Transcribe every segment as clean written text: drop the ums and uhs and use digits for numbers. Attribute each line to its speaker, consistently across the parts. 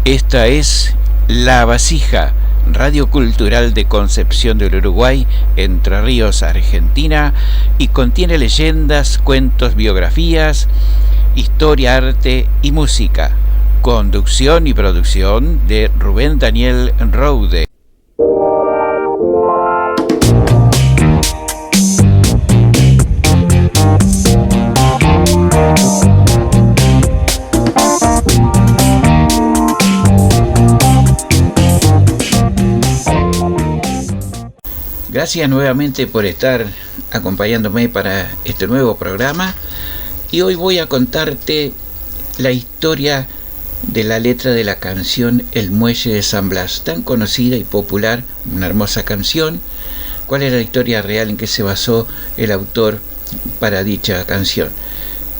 Speaker 1: Esta es La Vasija, Radio Cultural de Concepción del Uruguay, Entre Ríos, Argentina, y contiene leyendas, cuentos, biografías, historia, arte y música. Conducción y producción de Rubén Daniel Roude. Gracias nuevamente por estar acompañándome para este nuevo programa, y hoy voy a contarte la historia de la letra de la canción El Muelle de San Blas, tan conocida y popular, una hermosa canción. ¿Cuál es la historia real en que se basó el autor para dicha canción?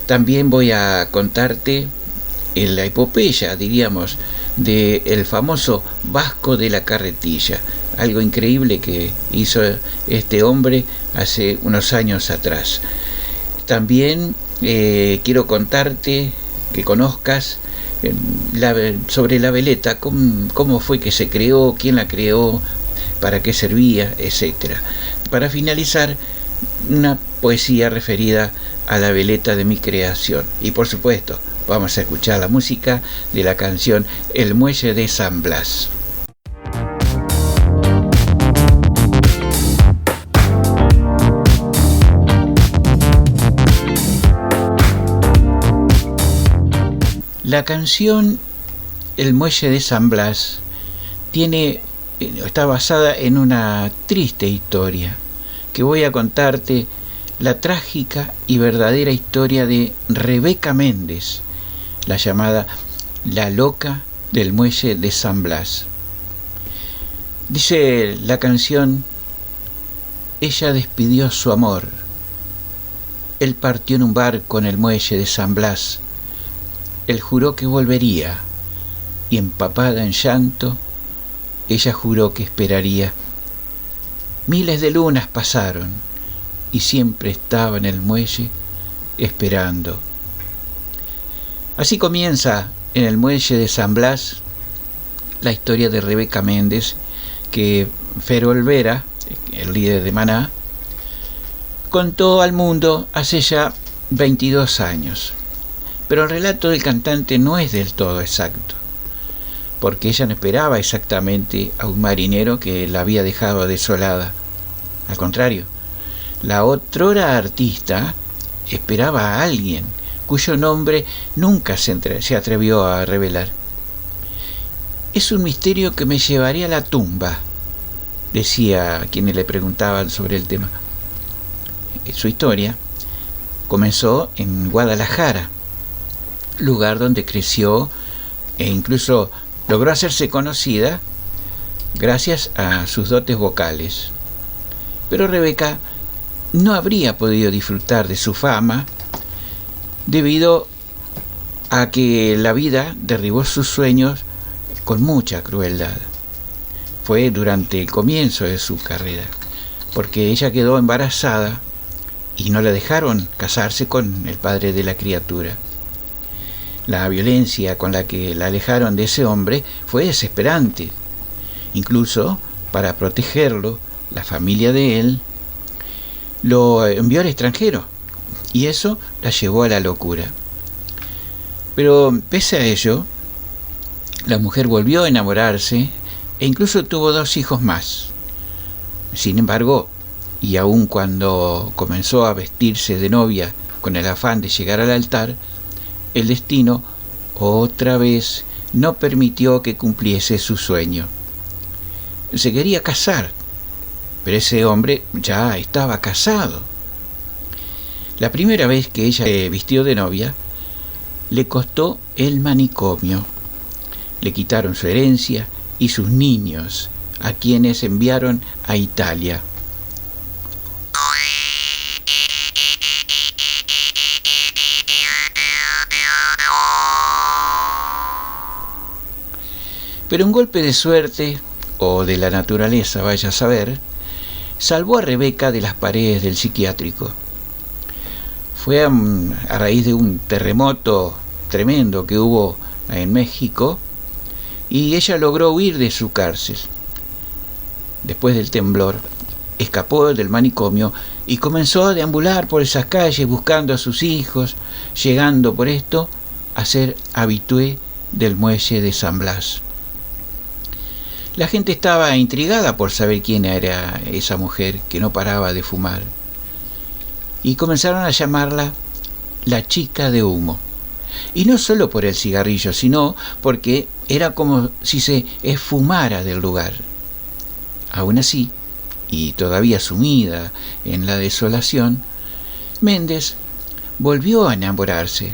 Speaker 1: También voy a contarte la epopeya, diríamos, del famoso Vasco de la Carretilla, algo increíble que hizo este hombre hace unos años atrás. También quiero contarte, que conozcas sobre la veleta, cómo fue que se creó, quién la creó, para qué servía, etc. Para finalizar, una poesía referida a la veleta de mi creación. Y por supuesto, vamos a escuchar la música de la canción El Muelle de San Blas. La canción El Muelle de San Blas está basada en una triste historia, que voy a contarte, la trágica y verdadera historia de Rebeca Méndez, la llamada La Loca del Muelle de San Blas. Dice la canción: ella despidió su amor, él partió en un barco en el muelle de San Blas. Él juró que volvería, y empapada en llanto, ella juró que esperaría. Miles de lunas pasaron, y siempre estaba en el muelle esperando. Así comienza en el muelle de San Blas la historia de Rebeca Méndez, que Fero Olvera, el líder de Maná, contó al mundo hace ya 22 años. Pero el relato del cantante no es del todo exacto, porque ella no esperaba exactamente a un marinero que la había dejado desolada. Al contrario, la otrora artista esperaba a alguien cuyo nombre nunca se atrevió a revelar. Es un misterio que me llevaría a la tumba, decía a quienes le preguntaban sobre el tema. Su historia comenzó en Guadalajara, lugar donde creció e incluso logró hacerse conocida gracias a sus dotes vocales. Pero Rebeca no habría podido disfrutar de su fama debido a que la vida derribó sus sueños con mucha crueldad. Fue durante el comienzo de su carrera, porque ella quedó embarazada y no la dejaron casarse con el padre de la criatura. La violencia con la que la alejaron de ese hombre fue desesperante. Incluso, para protegerlo, la familia de él lo envió al extranjero, y eso la llevó a la locura. Pero pese a ello, la mujer volvió a enamorarse e incluso tuvo 2 hijos más. Sin embargo, y aun cuando comenzó a vestirse de novia con el afán de llegar al altar, el destino otra vez no permitió que cumpliese su sueño. Se quería casar, pero ese hombre ya estaba casado. La primera vez que ella se vistió de novia, le costó el manicomio. Le quitaron su herencia y sus niños, a quienes enviaron a Italia. Pero un golpe de suerte, o de la naturaleza, vaya a saber, salvó a Rebeca de las paredes del psiquiátrico. Fue a raíz de un terremoto tremendo que hubo en México, y ella logró huir de su cárcel. Después del temblor, escapó del manicomio y comenzó a deambular por esas calles buscando a sus hijos, llegando por esto a ser habitué del muelle de San Blas. La gente estaba intrigada por saber quién era esa mujer que no paraba de fumar, y comenzaron a llamarla la chica de humo. Y no solo por el cigarrillo, sino porque era como si se esfumara del lugar. Aún así, y todavía sumida en la desolación, Méndez volvió a enamorarse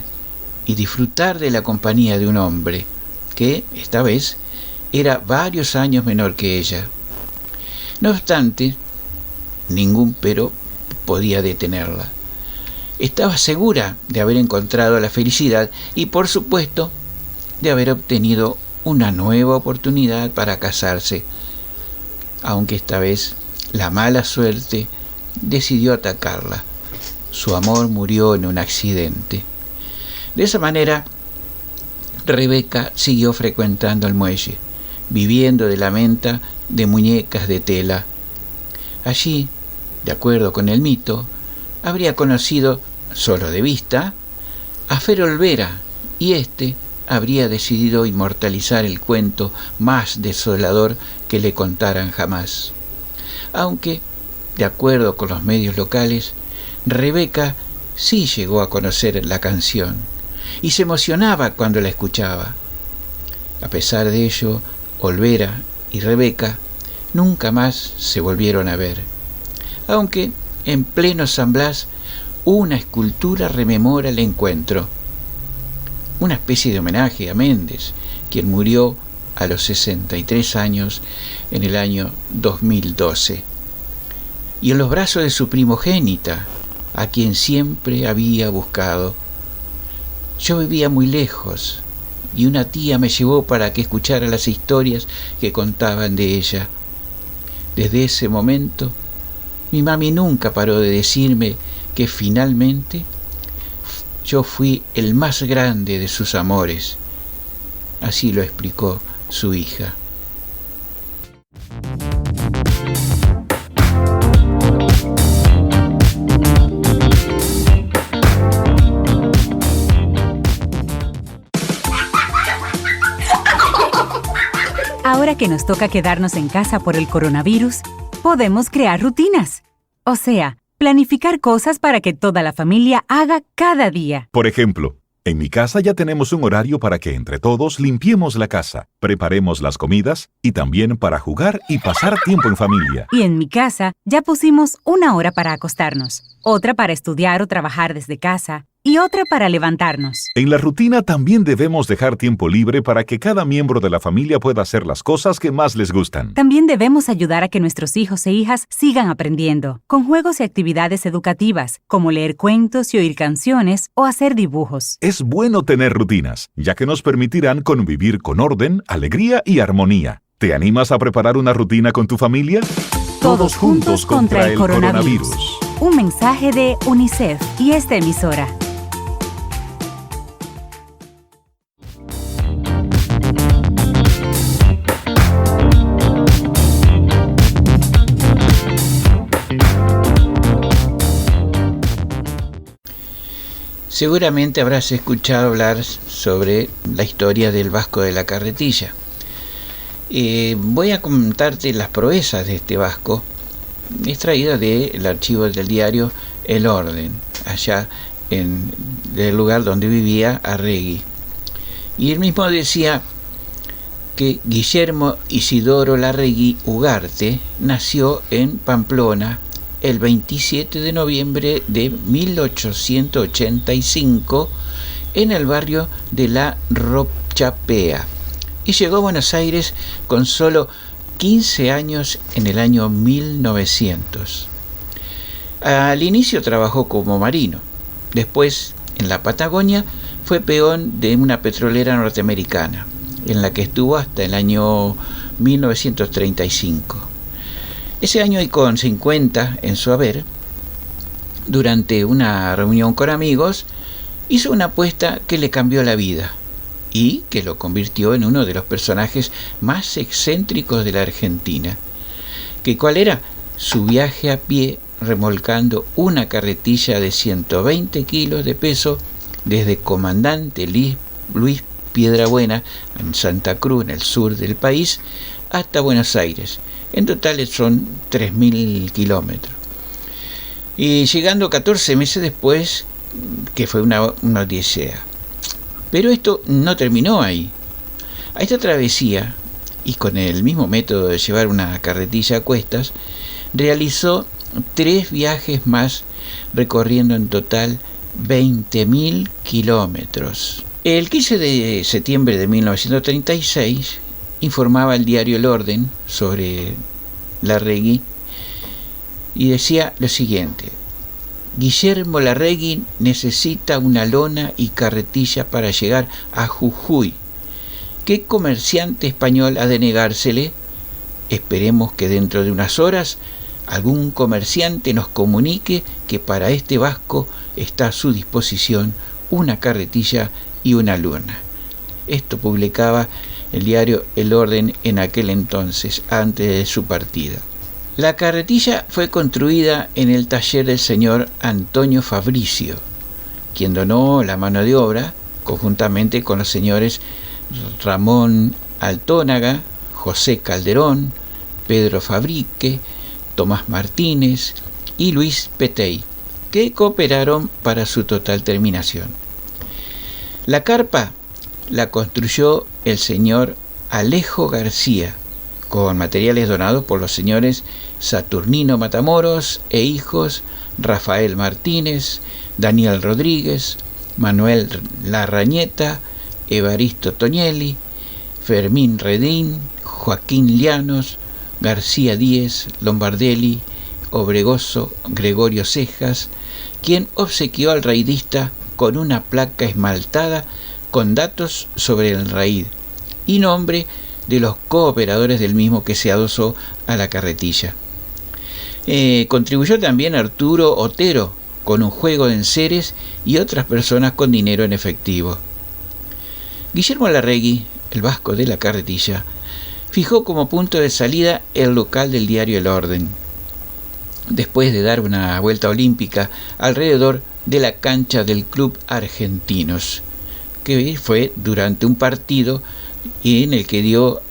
Speaker 1: y disfrutar de la compañía de un hombre que, esta vez, era varios años menor que ella. No obstante, ningún pero podía detenerla. Estaba segura de haber encontrado la felicidad y, por supuesto, de haber obtenido una nueva oportunidad para casarse, aunque esta vez la mala suerte decidió atacarla. Su amor murió en un accidente. De esa manera, Rebeca siguió frecuentando el muelle, viviendo de la venta de muñecas de tela. Allí, de acuerdo con el mito, habría conocido, solo de vista, a Fer Olvera, y éste habría decidido inmortalizar el cuento más desolador que le contaran jamás. Aunque, de acuerdo con los medios locales, Rebeca sí llegó a conocer la canción y se emocionaba cuando la escuchaba. A pesar de ello, Olvera y Rebeca nunca más se volvieron a ver, aunque en pleno San Blas una escultura rememora el encuentro, una especie de homenaje a Méndez, quien murió a los 63 años en el año 2012, y en los brazos de su primogénita, a quien siempre había buscado. Yo vivía muy lejos, y una tía me llevó para que escuchara las historias que contaban de ella. Desde ese momento, mi mami nunca paró de decirme que finalmente yo fui el más grande de sus amores. Así lo explicó su hija.
Speaker 2: Ahora que nos toca quedarnos en casa por el coronavirus, podemos crear rutinas. O sea, planificar cosas para que toda la familia haga cada día.
Speaker 3: Por ejemplo, en mi casa ya tenemos un horario para que entre todos limpiemos la casa, preparemos las comidas y también para jugar y pasar tiempo en familia.
Speaker 2: Y en mi casa ya pusimos una hora para acostarnos, otra para estudiar o trabajar desde casa y otra para levantarnos.
Speaker 3: En la rutina también debemos dejar tiempo libre para que cada miembro de la familia pueda hacer las cosas que más les gustan.
Speaker 2: También debemos ayudar a que nuestros hijos e hijas sigan aprendiendo, con juegos y actividades educativas, como leer cuentos y oír canciones o hacer dibujos.
Speaker 3: Es bueno tener rutinas, ya que nos permitirán convivir con orden, alegría y armonía. ¿Te animas a preparar una rutina con tu familia?
Speaker 2: Todos juntos contra el coronavirus. Un mensaje de UNICEF y esta emisora.
Speaker 1: Seguramente habrás escuchado hablar sobre la historia del vasco de la carretilla. Voy a contarte las proezas de este vasco, extraídas del archivo del diario El Orden, allá en el lugar donde vivía Arregui. Y él mismo decía que Guillermo Isidoro Larregui Ugarte nació en Pamplona el 27 de noviembre de 1885 en el barrio de La Rochapea y llegó a Buenos Aires con solo 15 años en el año 1900. Al inicio trabajó como marino, después en la Patagonia fue peón de una petrolera norteamericana, en la que estuvo hasta el año 1935. Ese año, y con 50 en su haber, durante una reunión con amigos, hizo una apuesta que le cambió la vida y que lo convirtió en uno de los personajes más excéntricos de la Argentina. ¿Cuál era? Su viaje a pie remolcando una carretilla de 120 kilos de peso desde Comandante Luis Piedrabuena, en Santa Cruz, en el sur del país, hasta Buenos Aires. En total son 3.000 kilómetros. Y llegando 14 meses después, que fue una odisea. Pero esto no terminó ahí. A esta travesía, y con el mismo método de llevar una carretilla a cuestas, realizó 3 viajes más, recorriendo en total 20.000 kilómetros. El 15 de septiembre de 1936 informaba el diario El Orden sobre Larregui y decía lo siguiente: Guillermo Larregui necesita una lona y carretilla para llegar a Jujuy. ¿Qué comerciante español ha de negársele? Esperemos que dentro de unas horas algún comerciante nos comunique que para este vasco está a su disposición una carretilla y una luna. Esto publicaba el diario El Orden en aquel entonces, antes de su partida. La carretilla fue construida en el taller del señor Antonio Fabricio, quien donó la mano de obra conjuntamente con los señores Ramón Altónaga, José Calderón, Pedro Fabrique, Tomás Martínez y Luis Petey, que cooperaron para su total terminación. La carpa la construyó el señor Alejo García, con materiales donados por los señores Saturnino Matamoros e hijos, Rafael Martínez, Daniel Rodríguez, Manuel Larrañeta, Evaristo Toñelli, Fermín Redín, Joaquín Llanos, García Díez, Lombardelli, Obregoso, Gregorio Cejas, quien obsequió al raidista con una placa esmaltada con datos sobre el raid y nombre de los cooperadores del mismo que se adosó a la carretilla. Contribuyó también Arturo Otero con un juego de enseres y otras personas con dinero en efectivo. Guillermo Larregui, el vasco de la carretilla, fijó como punto de salida el local del diario El Orden, después de dar una vuelta olímpica alrededor de la cancha del Club Argentinos, que fue durante un partido y en el que dio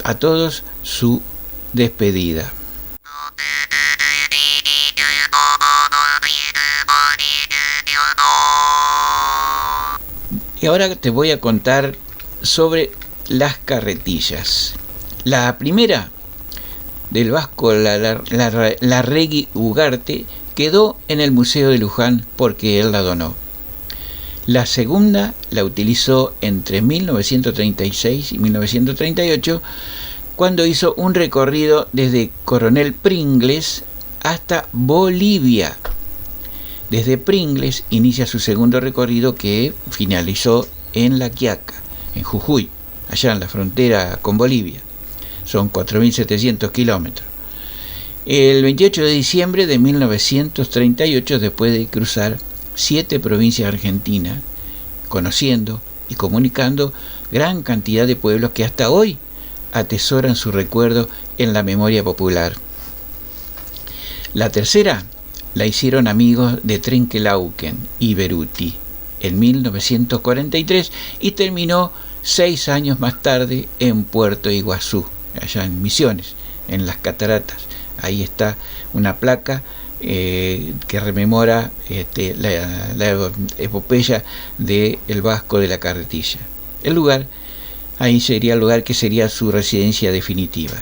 Speaker 1: a todos su despedida. Y ahora te voy a contar sobre las carretillas. La primera, del vasco Larregui Ugarte, quedó en el Museo de Luján porque él la donó. La segunda la utilizó entre 1936 y 1938, cuando hizo un recorrido desde Coronel Pringles hasta Bolivia. Desde Pringles inicia su segundo recorrido, que finalizó en La Quiaca, en Jujuy, allá en la frontera con Bolivia. Son 4.700 kilómetros. El 28 de diciembre de 1938, después de cruzar 7 provincias argentinas, conociendo y comunicando gran cantidad de pueblos que hasta hoy atesoran su recuerdo en la memoria popular. La tercera la hicieron amigos de Trenkelauken y Beruti en 1943 y terminó 6 años más tarde en Puerto Iguazú, allá en Misiones, en las cataratas. Ahí está una placa que rememora la epopeya del vasco de la carretilla. El lugar, ahí sería el lugar que sería su residencia definitiva.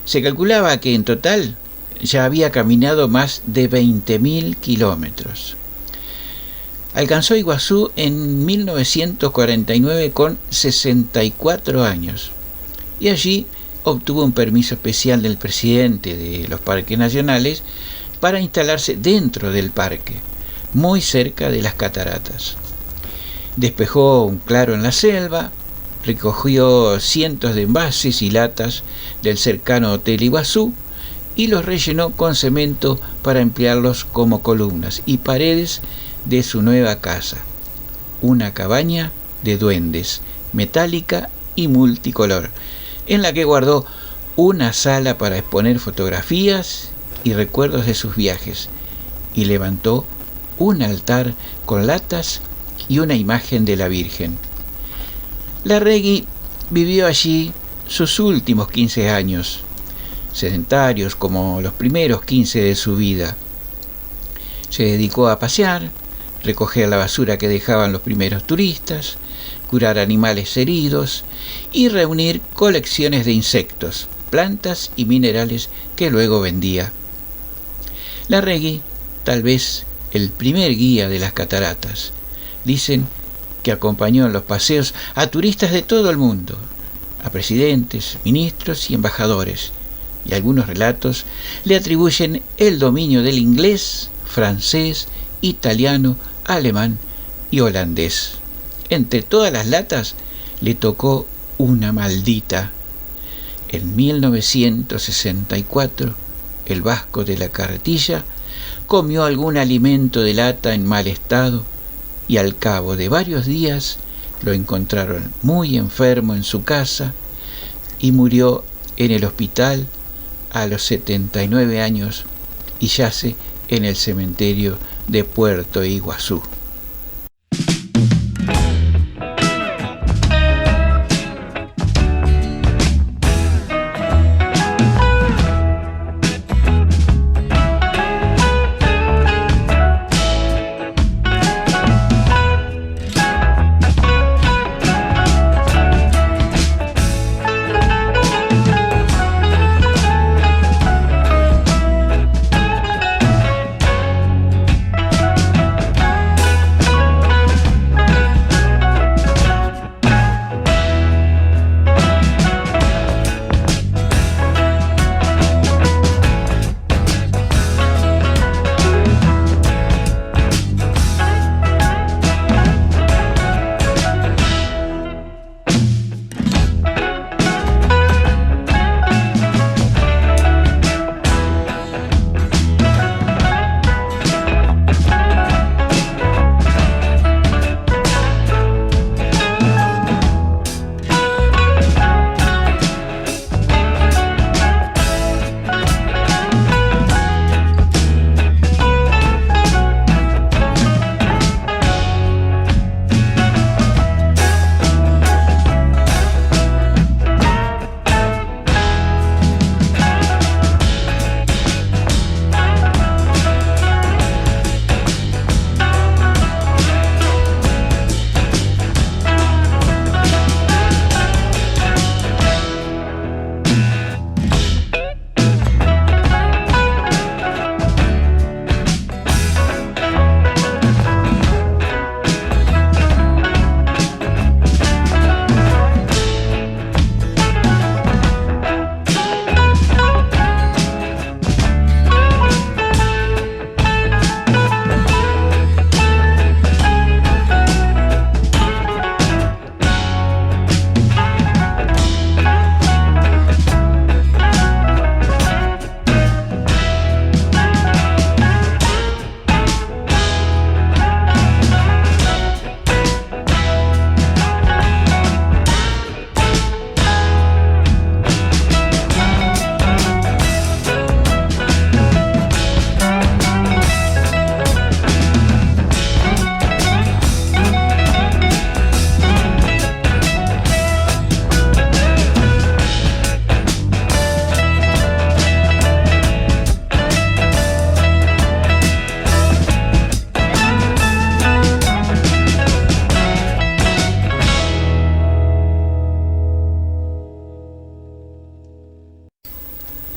Speaker 1: Se calculaba que en total ya había caminado más de 20.000 kilómetros. Alcanzó Iguazú en 1949 con 64 años y allí obtuvo un permiso especial del presidente de los parques nacionales para instalarse dentro del parque, muy cerca de las cataratas. Despejó un claro en la selva, recogió cientos de envases y latas del cercano Hotel Iguazú y los rellenó con cemento para emplearlos como columnas y paredes de su nueva casa, una cabaña de duendes, metálica y multicolor, en la que guardó una sala para exponer fotografías y recuerdos de sus viajes, y levantó un altar con latas y una imagen de la Virgen. Larregui vivió allí sus últimos 15 años, sedentarios como los primeros 15 de su vida. Se dedicó a pasear, recoger la basura que dejaban los primeros turistas, curar animales heridos y reunir colecciones de insectos, plantas y minerales que luego vendía. Larregui, tal vez el primer guía de las cataratas. Dicen que acompañó en los paseos a turistas de todo el mundo, a presidentes, ministros y embajadores, y algunos relatos le atribuyen el dominio del inglés, francés, italiano, alemán y holandés. Entre todas las latas le tocó una maldita. En 1964, el vasco de la carretilla comió algún alimento de lata en mal estado y al cabo de varios días lo encontraron muy enfermo en su casa y murió en el hospital a los 79 años y yace en el cementerio de Puerto Iguazú.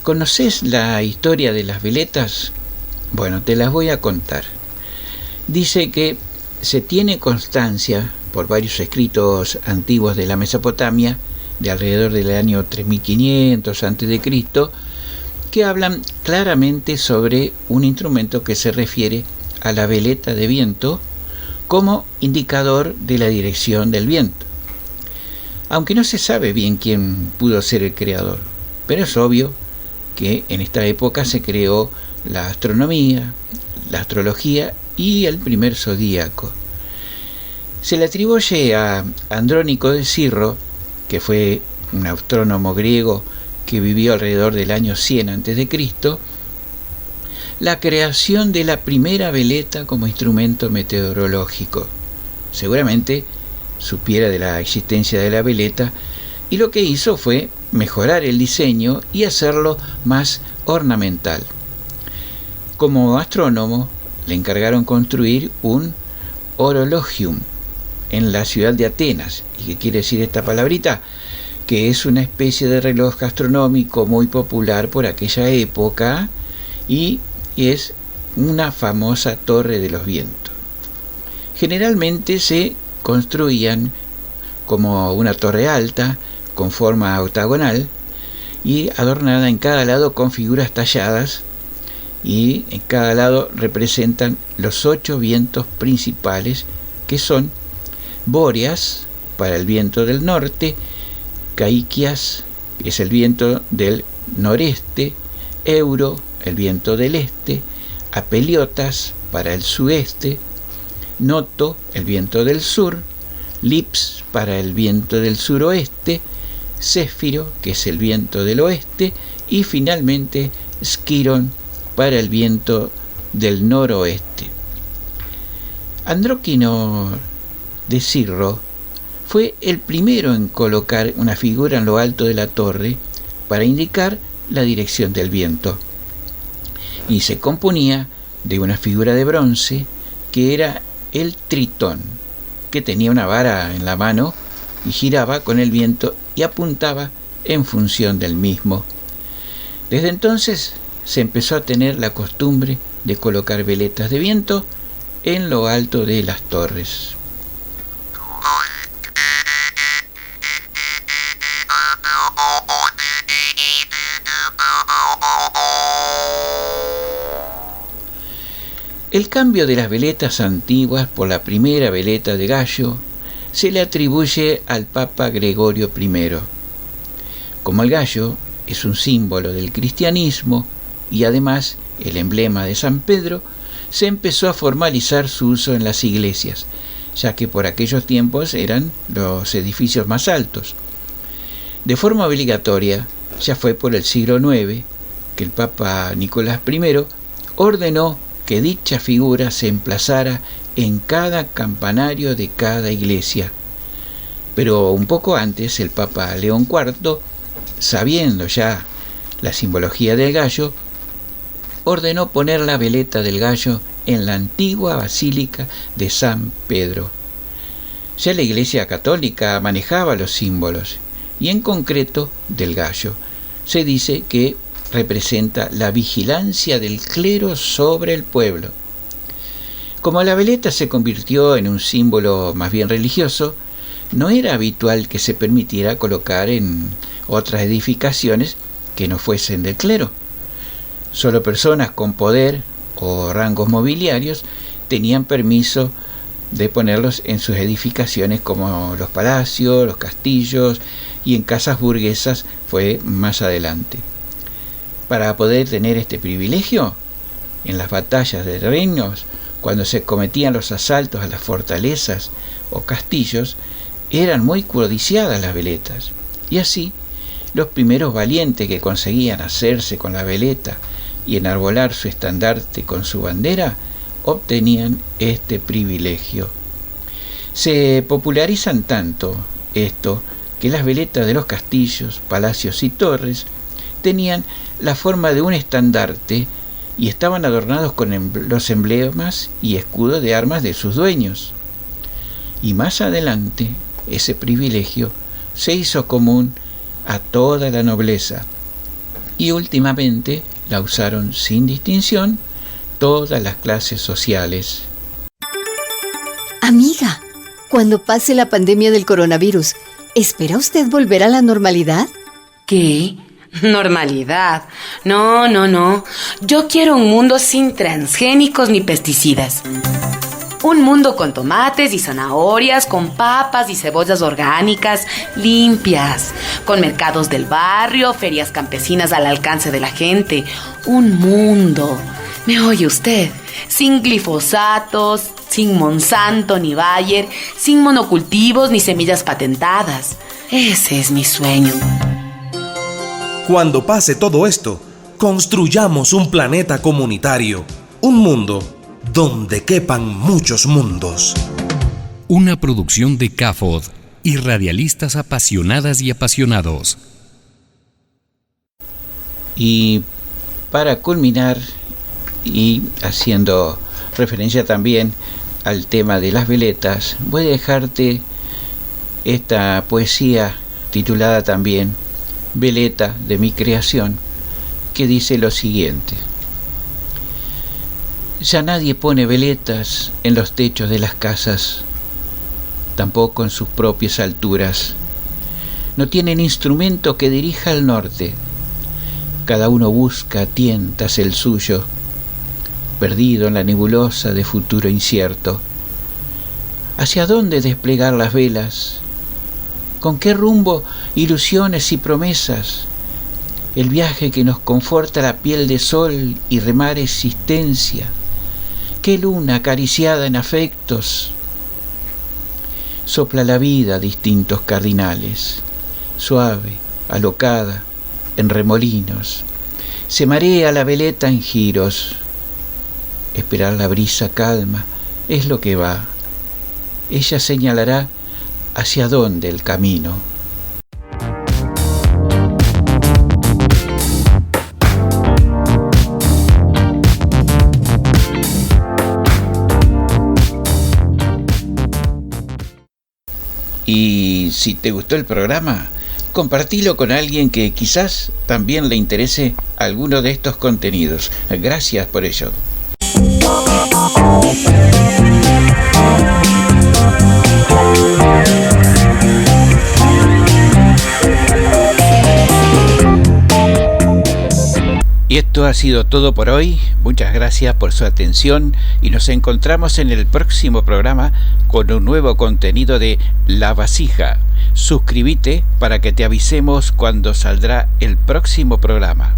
Speaker 1: ¿Conoces la historia de las veletas? Bueno, te las voy a contar. Dice que se tiene constancia por varios escritos antiguos de la Mesopotamia, de alrededor del año 3500 a.C., que hablan claramente sobre un instrumento que se refiere a la veleta de viento como indicador de la dirección del viento. Aunque no se sabe bien quién pudo ser el creador, pero es obvio que en esta época se creó la astronomía, la astrología y el primer zodíaco. Se le atribuye a Andrónico de Cirro, que fue un astrónomo griego que vivió alrededor del año 100 a.C., la creación de la primera veleta como instrumento meteorológico. Seguramente supiera de la existencia de la veleta y lo que hizo fue mejorar el diseño y hacerlo más ornamental. Como astrónomo, le encargaron construir un horologium en la ciudad de Atenas. ¿Y qué quiere decir esta palabrita? Que es una especie de reloj astronómico muy popular por aquella época y es una famosa torre de los vientos. Generalmente se construían como una torre alta con forma octagonal y adornada en cada lado con figuras talladas, y en cada lado representan los 8 vientos principales, que son Bóreas para el viento del norte, Caiquias es el viento del noreste, Euro el viento del este, Apeliotas para el sudeste, Noto el viento del sur, Lips para el viento del suroeste, Céfiro, que es el viento del oeste, y finalmente Skiron para el viento del noroeste. Andrónico de Cirro fue el primero en colocar una figura en lo alto de la torre para indicar la dirección del viento, y se componía de una figura de bronce que era el tritón, que tenía una vara en la mano y giraba con el viento y apuntaba en función del mismo. Desde entonces se empezó a tener la costumbre de colocar veletas de viento en lo alto de las torres. El cambio de las veletas antiguas por la primera veleta de gallo se le atribuye al Papa Gregorio I. Como el gallo es un símbolo del cristianismo y además el emblema de San Pedro, se empezó a formalizar su uso en las iglesias, ya que por aquellos tiempos eran los edificios más altos. De forma obligatoria, ya fue por el siglo IX que el Papa Nicolás I ordenó que dicha figura se emplazara en cada campanario de cada iglesia. Pero un poco antes, el Papa León IV, sabiendo ya la simbología del gallo, ordenó poner la veleta del gallo en la antigua Basílica de San Pedro. Ya la Iglesia Católica manejaba los símbolos, y en concreto del gallo. Se dice que representa la vigilancia del clero sobre el pueblo. Como la veleta se convirtió en un símbolo más bien religioso, no era habitual que se permitiera colocar en otras edificaciones que no fuesen del clero. Solo personas con poder o rangos mobiliarios tenían permiso de ponerlos en sus edificaciones, como los palacios, los castillos, y en casas burguesas fue más adelante. Para poder tener este privilegio, en las batallas de reinos, cuando se cometían los asaltos a las fortalezas o castillos, eran muy codiciadas las veletas, y así los primeros valientes que conseguían hacerse con la veleta y enarbolar su estandarte con su bandera, obtenían este privilegio. Se popularizan tanto esto que las veletas de los castillos, palacios y torres tenían la forma de un estandarte y estaban adornados con los emblemas y escudos de armas de sus dueños. Y más adelante, ese privilegio se hizo común a toda la nobleza, y últimamente la usaron sin distinción todas las clases sociales.
Speaker 4: Amiga, cuando pase la pandemia del coronavirus, ¿espera usted volver a la normalidad?
Speaker 5: ¿Qué? ¿Normalidad? No. Yo quiero un mundo sin transgénicos ni pesticidas. Un mundo con tomates y zanahorias, con papas y cebollas orgánicas, limpias, con mercados del barrio, ferias campesinas al alcance de la gente. Un mundo, ¿me oye usted? sin glifosatos, sin Monsanto ni Bayer, sin monocultivos ni semillas patentadas. Ese es mi sueño.
Speaker 6: Cuando pase todo esto, construyamos un planeta comunitario, un mundo donde quepan muchos mundos.
Speaker 7: Una producción de CAFOD y radialistas apasionadas y apasionados.
Speaker 1: Y para culminar, y haciendo referencia también al tema de las veletas, voy a dejarte esta poesía titulada también Veleta de mi creación, que dice lo siguiente: ya nadie pone veletas en los techos de las casas, tampoco en sus propias alturas. No tienen instrumento que dirija al norte. Cada uno busca a tientas el suyo, perdido en la nebulosa de futuro incierto. ¿Hacia dónde desplegar las velas? ¿Con qué rumbo ilusiones y promesas? El viaje que nos conforta la piel de sol y remar existencia. ¿Qué luna acariciada en afectos? Sopla la vida a distintos cardinales, suave, alocada, en remolinos. Se marea la veleta en giros. Esperar la brisa calma es lo que va. Ella señalará hacia dónde el camino. Y si te gustó el programa, compartilo con alguien que quizás también le interese alguno de estos contenidos. Gracias por ello. Y esto ha sido todo por hoy. Muchas gracias por su atención y nos encontramos en el próximo programa con un nuevo contenido de La Vasija. Suscríbete para que te avisemos cuando saldrá el próximo programa.